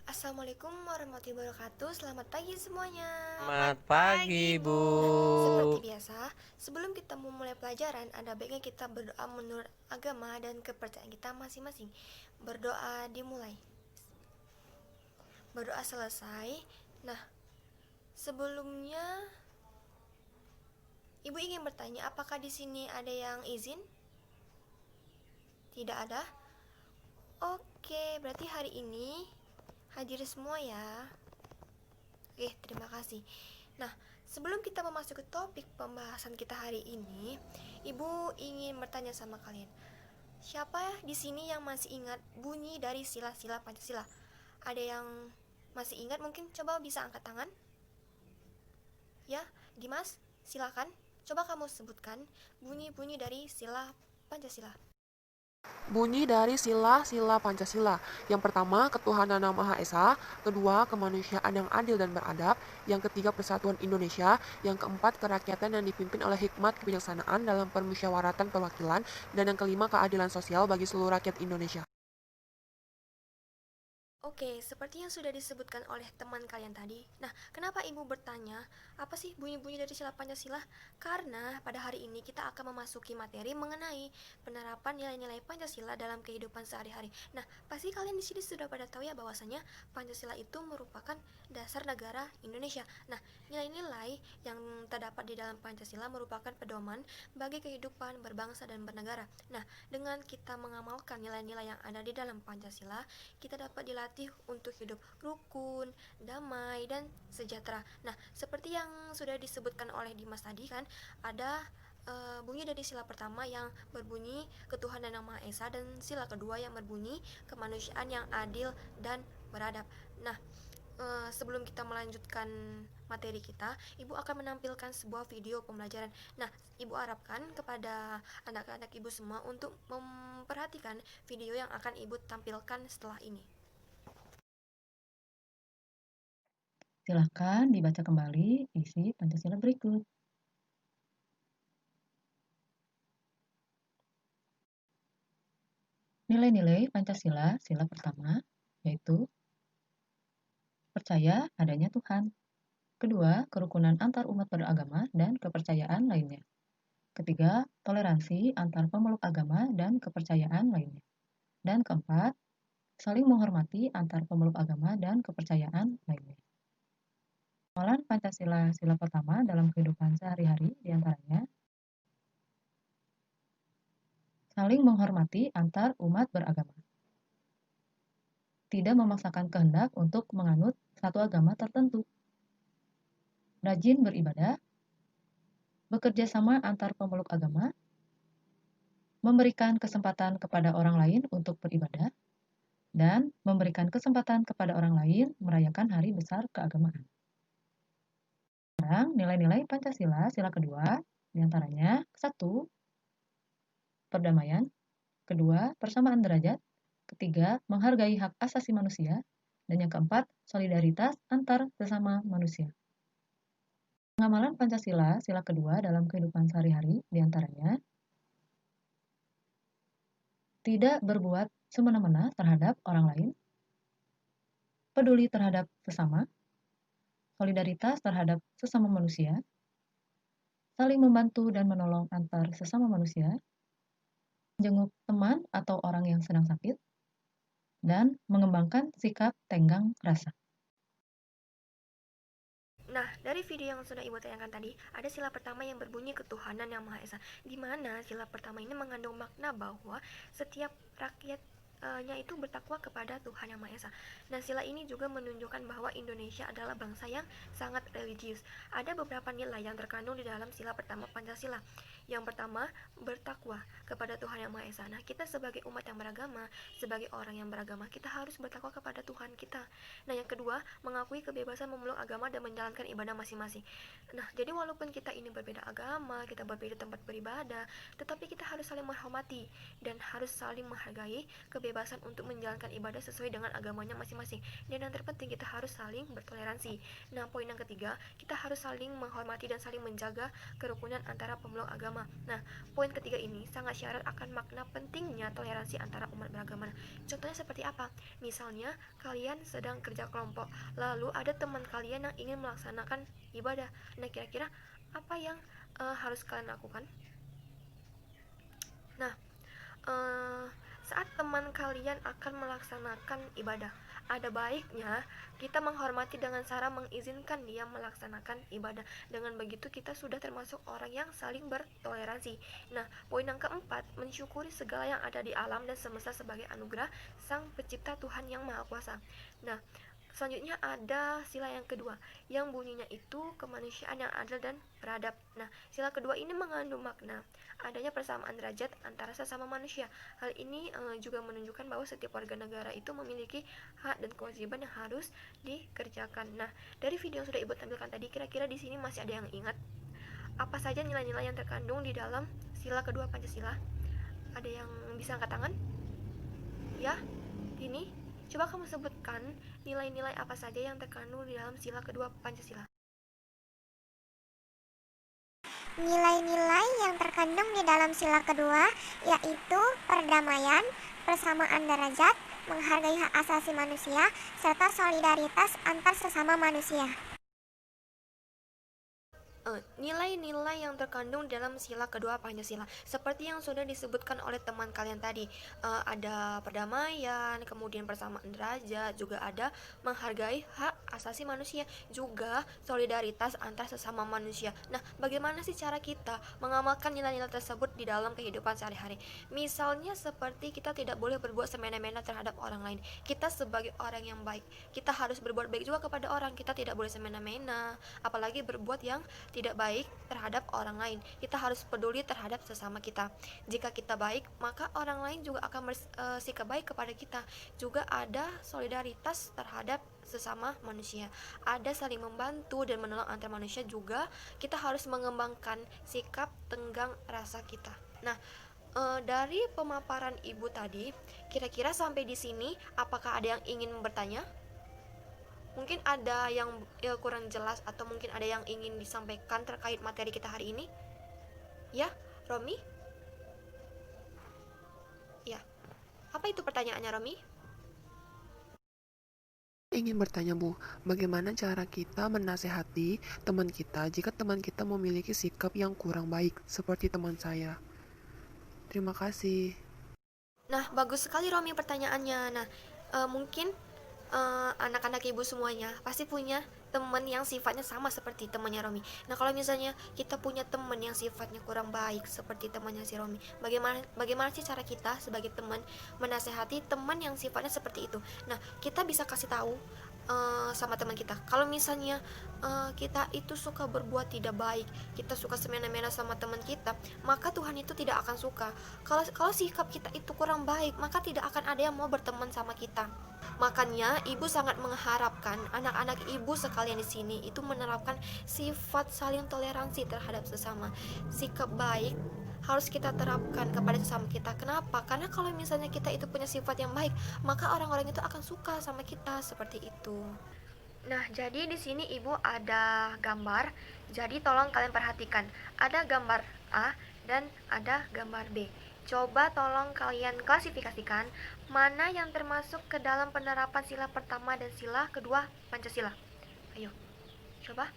Assalamualaikum warahmatullahi wabarakatuh. Selamat pagi semuanya. Selamat pagi, Bu. Seperti biasa, sebelum kita memulai pelajaran, ada baiknya kita berdoa menurut agama dan kepercayaan kita masing-masing. Berdoa dimulai. Berdoa selesai. Nah, sebelumnya Ibu ingin bertanya, apakah di sini ada yang izin? Tidak ada? Oke, berarti hari ini hadir semua ya. Oke, terima kasih. Nah, sebelum kita memasuki topik pembahasan kita hari ini, Ibu ingin bertanya sama kalian. Siapa di sini yang masih ingat bunyi dari sila-sila Pancasila? Ada yang masih ingat? Mungkin coba bisa angkat tangan. Ya, Dimas, silakan. Coba kamu sebutkan bunyi-bunyi dari sila Pancasila. Bunyi dari sila-sila Pancasila. Yang pertama, ketuhanan yang Maha Esa. Kedua, kemanusiaan yang adil dan beradab. Yang ketiga, persatuan Indonesia. Yang keempat, kerakyatan yang dipimpin oleh hikmat kebijaksanaan dalam permusyawaratan perwakilan. Dan yang kelima, keadilan sosial bagi seluruh rakyat Indonesia. Oke, seperti yang sudah disebutkan oleh teman kalian tadi. Nah, kenapa Ibu bertanya, apa sih bunyi-bunyi dari sila Pancasila? Karena pada hari ini kita akan memasuki materi mengenai penerapan nilai-nilai Pancasila dalam kehidupan sehari-hari. Nah, pasti kalian di sini sudah pada tahu ya bahwasanya Pancasila itu merupakan dasar negara Indonesia. Nah, nilai-nilai yang terdapat di dalam Pancasila merupakan pedoman bagi kehidupan berbangsa dan bernegara. Nah, dengan kita mengamalkan nilai-nilai yang ada di dalam Pancasila, kita dapat dilatih untuk hidup rukun, damai, dan sejahtera. Nah, seperti yang sudah disebutkan oleh Dimas tadi kan, ada bunyi dari sila pertama yang berbunyi ketuhanan yang Maha Esa dan sila kedua yang berbunyi kemanusiaan yang adil dan beradab. Nah, sebelum kita melanjutkan materi kita, Ibu akan menampilkan sebuah video pembelajaran. Nah, Ibu harapkan kepada anak-anak Ibu semua untuk memperhatikan video yang akan Ibu tampilkan setelah ini. Silakan dibaca kembali isi Pancasila berikut. Nilai-nilai Pancasila sila pertama yaitu percaya adanya Tuhan. Kedua, kerukunan antar umat beragama dan kepercayaan lainnya. Ketiga, toleransi antar pemeluk agama dan kepercayaan lainnya. Dan keempat, saling menghormati antar pemeluk agama dan kepercayaan lainnya. Amalan Pancasila sila pertama dalam kehidupan sehari-hari diantaranya saling menghormati antar umat beragama. Tidak memaksakan kehendak untuk menganut satu agama tertentu. Rajin beribadah, bekerja sama antar pemeluk agama, memberikan kesempatan kepada orang lain untuk beribadah, dan memberikan kesempatan kepada orang lain merayakan hari besar keagamaan. Sekarang nilai-nilai Pancasila sila kedua diantaranya satu, perdamaian, kedua, persamaan derajat, ketiga, menghargai hak asasi manusia, dan yang keempat, solidaritas antar sesama manusia. Pengamalan Pancasila sila kedua dalam kehidupan sehari-hari diantaranya tidak berbuat semena-mena terhadap orang lain, peduli terhadap sesama, solidaritas terhadap sesama manusia, saling membantu dan menolong antar sesama manusia, menjenguk teman atau orang yang sedang sakit, dan mengembangkan sikap tenggang rasa. Nah, dari video yang sudah Ibu tayangkan tadi, ada sila pertama yang berbunyi ketuhanan yang Maha Esa, di mana sila pertama ini mengandung makna bahwa setiap rakyatnya itu bertakwa kepada Tuhan yang Maha Esa. Dan sila ini juga menunjukkan bahwa Indonesia adalah bangsa yang sangat religius. Ada beberapa nilai yang terkandung di dalam sila pertama Pancasila. Yang pertama, bertakwa kepada Tuhan yang Maha Esa. Nah, kita sebagai umat yang beragama, sebagai orang yang beragama, kita harus bertakwa kepada Tuhan kita. Nah, yang kedua, mengakui kebebasan memeluk agama dan menjalankan ibadah masing-masing. Nah, jadi walaupun kita ini berbeda agama, kita berbeda tempat beribadah, tetapi kita harus saling menghormati dan harus saling menghargai kebebasan kebebasan untuk menjalankan ibadah sesuai dengan agamanya masing-masing. Dan yang terpenting, kita harus saling bertoleransi. Nah, poin yang ketiga, kita harus saling menghormati dan saling menjaga kerukunan antara pemeluk agama. Nah, poin ketiga ini sangat syarat akan makna pentingnya toleransi antara umat beragama. Contohnya seperti apa? Misalnya, kalian sedang kerja kelompok, lalu ada teman kalian yang ingin melaksanakan ibadah. Nah, kira-kira apa yang harus kalian lakukan? Nah, saat teman kalian akan melaksanakan ibadah, ada baiknya kita menghormati dengan cara mengizinkan dia melaksanakan ibadah. Dengan begitu kita sudah termasuk orang yang saling bertoleransi. Nah, poin yang keempat, mensyukuri segala yang ada di alam dan semesta sebagai anugerah Sang Pencipta Tuhan yang Maha Kuasa. Nah, selanjutnya ada sila yang kedua, yang bunyinya itu kemanusiaan yang adil dan beradab. Nah, sila kedua ini mengandung makna adanya persamaan derajat antara sesama manusia. Hal ini juga menunjukkan bahwa setiap warga negara itu memiliki hak dan kewajiban yang harus dikerjakan. Nah, dari video yang sudah Ibu tampilkan tadi, kira-kira di sini masih ada yang ingat apa saja nilai-nilai yang terkandung di dalam sila kedua Pancasila? Ada yang bisa angkat tangan? Ya, ini coba kamu sebutkan nilai-nilai apa saja yang terkandung di dalam sila kedua Pancasila. Nilai-nilai yang terkandung di dalam sila kedua yaitu perdamaian, persamaan derajat, menghargai hak asasi manusia, serta solidaritas antar sesama manusia. Nilai-nilai yang terkandung dalam sila kedua Pancasila seperti yang sudah disebutkan oleh teman kalian tadi, ada perdamaian, kemudian persamaan derajat, juga ada menghargai hak asasi manusia, juga solidaritas antar sesama manusia. Nah, bagaimana sih cara kita mengamalkan nilai-nilai tersebut di dalam kehidupan sehari-hari? Misalnya seperti kita tidak boleh berbuat semena-mena terhadap orang lain. Kita sebagai orang yang baik, kita harus berbuat baik juga kepada orang. Kita tidak boleh semena-mena, apalagi berbuat yang tidak baik terhadap orang lain. Kita harus peduli terhadap sesama kita. Jika kita baik, maka orang lain juga akan bersikap baik kepada kita. Juga ada solidaritas terhadap sesama manusia. Ada saling membantu dan menolong antar manusia. Juga kita harus mengembangkan sikap tenggang rasa kita. Nah, dari pemaparan Ibu tadi, kira-kira sampai di sini apakah ada yang ingin bertanya? Mungkin ada yang kurang jelas atau mungkin ada yang ingin disampaikan terkait materi kita hari ini? Ya, Romi? Ya. Apa itu pertanyaannya, Romi? Ingin bertanya, Bu, bagaimana cara kita menasehati teman kita jika teman kita memiliki sikap yang kurang baik, seperti teman saya? Terima kasih. Nah, bagus sekali Romi pertanyaannya. Nah, mungkin anak-anak ibu semuanya pasti punya teman yang sifatnya sama seperti temannya Romi. Nah, kalau misalnya kita punya teman yang sifatnya kurang baik seperti temannya si Romi, bagaimana sih cara kita sebagai teman menasehati teman yang sifatnya seperti itu? Nah, kita bisa kasih tahu sama teman kita, kalau misalnya kita itu suka berbuat tidak baik, kita suka semena-mena sama teman kita, maka Tuhan itu tidak akan suka. Kalau sikap kita itu kurang baik, maka tidak akan ada yang mau berteman sama kita. Makanya ibu sangat mengharapkan anak-anak ibu sekalian di sini itu menerapkan sifat saling toleransi terhadap sesama. Sikap baik harus kita terapkan kepada sesama kita. Kenapa? Karena kalau misalnya kita itu punya sifat yang baik, maka orang-orang itu akan suka sama kita seperti itu. Nah, jadi di sini Ibu ada gambar. Jadi tolong kalian perhatikan. Ada gambar A dan ada gambar B. Coba tolong kalian klasifikasikan mana yang termasuk ke dalam penerapan sila pertama dan sila kedua Pancasila. Ayo, coba.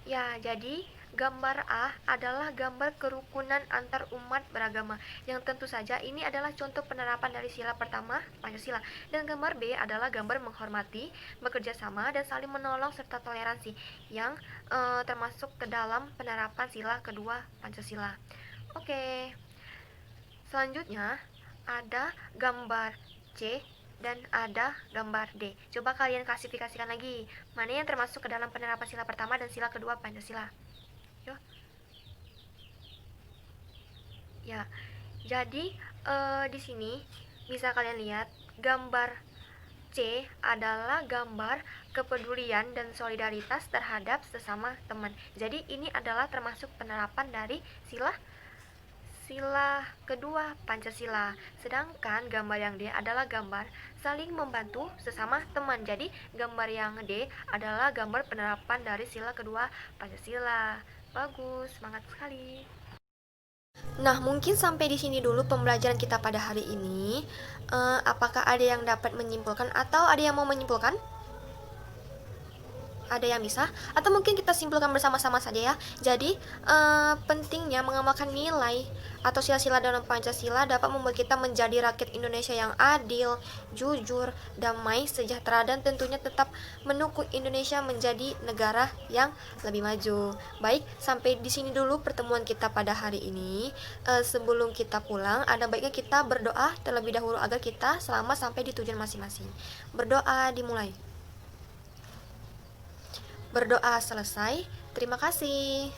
Ya, jadi gambar A adalah gambar kerukunan antar umat beragama, yang tentu saja ini adalah contoh penerapan dari sila pertama Pancasila. Dan gambar B adalah gambar menghormati, bekerja sama, dan saling menolong serta toleransi, yang termasuk ke dalam penerapan sila kedua Pancasila. Oke. Selanjutnya ada gambar C dan ada gambar D. Coba kalian klasifikasikan lagi mana yang termasuk ke dalam penerapan sila pertama dan sila kedua Pancasila. Yo. Ya. Jadi di sini bisa kalian lihat gambar C adalah gambar kepedulian dan solidaritas terhadap sesama teman. Jadi ini adalah termasuk penerapan dari sila sila kedua Pancasila. Sedangkan gambar yang D adalah gambar saling membantu sesama teman. Jadi gambar yang D adalah gambar penerapan dari sila kedua Pancasila. Bagus, semangat sekali. Nah, mungkin sampai di sini dulu pembelajaran kita pada hari ini. Apakah ada yang dapat menyimpulkan atau ada yang mau menyimpulkan? Ada yang bisa? Atau mungkin kita simpulkan bersama-sama saja ya. Jadi, pentingnya mengamalkan nilai atau sila-sila dalam Pancasila dapat membuat kita menjadi rakyat Indonesia yang adil, jujur, damai, sejahtera, dan tentunya tetap mendukung Indonesia menjadi negara yang lebih maju. Baik, sampai di sini dulu pertemuan kita pada hari ini. Sebelum kita pulang, ada baiknya kita berdoa terlebih dahulu agar kita selamat sampai di tujuan masing-masing. Berdoa dimulai. Berdoa selesai. Terima kasih.